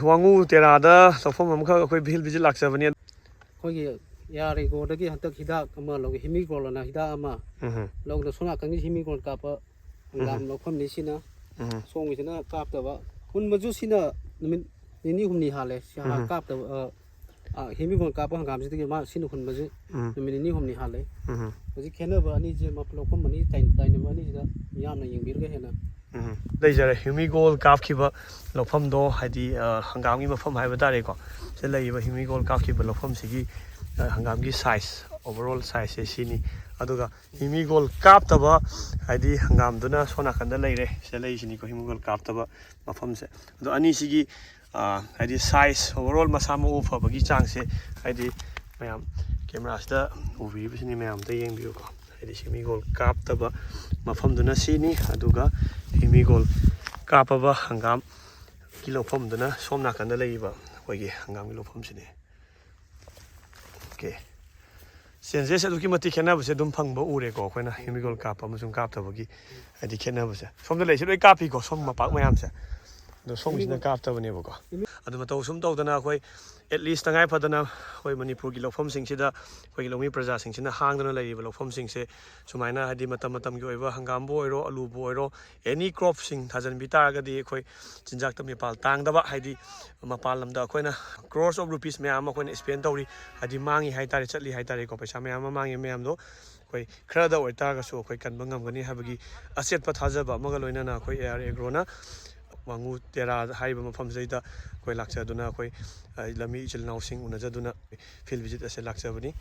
wangu terada sofom amkha khoi bhil bijil laksabani khoi gi yari go dagi hantak hidak ama log himi go lana hida ama log na sona kangi himi go ka pa ngam lo kham ni sina song gi sina kap ta ba hun maju sina ni humni hale ha kap ta himi go ka pa ngam si gi ma sinu hun maju ni humni hale ji khena ba ni je ma lo kham ni tain tain ba ni da yam na ying bir ga hena leijare himigol kapkiba lofam do hadi hangam gi mafam haiba tare ko se leiba himigol kapkiba lofam sigi hangam gi size overall size se sini aduga himigol kaptaba hadi hangam duna sona kanda leire se lei sini ko himigol kaptaba mafam se ado ani sigi hadi size overall masama u fabagi chang se hadi mayam camera sta uvi bisini mayam ta yengbiu ko hadi himigol kaptaba mafam duna sini aduga himigol kapaba hangam kilofam duna somna kanda leiba hoigi hangam kilofam sini okay sense se duki mati khena bse dum phangba ure ko khoina himigol kapa musung kap tabagi adi khena bse somda lei se kapi ko som ma pak mayam se do som isna kap tabani bo ko adu ma taw sum taw dana khoi at least tangai phadana khoi manipur gi lofam sing sida khoi lomi praja sing sina hangdana lei ba lofam sing se sumaina hadi matam matam gi oiba hangam bo oiro alu bo oiro any crop sing thajan bitar ga di khoi jinjak tam pal tang daba hadi mapal lamda khoina crores of rupees me ama khoina spend tawri hadi mangi haitare chatli haitare ko paisa me ama mangi me am do khoi khra da oita ga so khoi kan bangam gani habagi asset pa thajaba maga loina na khoi air agro na wangu tera haiba mafam zaida khoi lakcha duna khoi lami chil nausing una jaduna field visit ase lakcha bani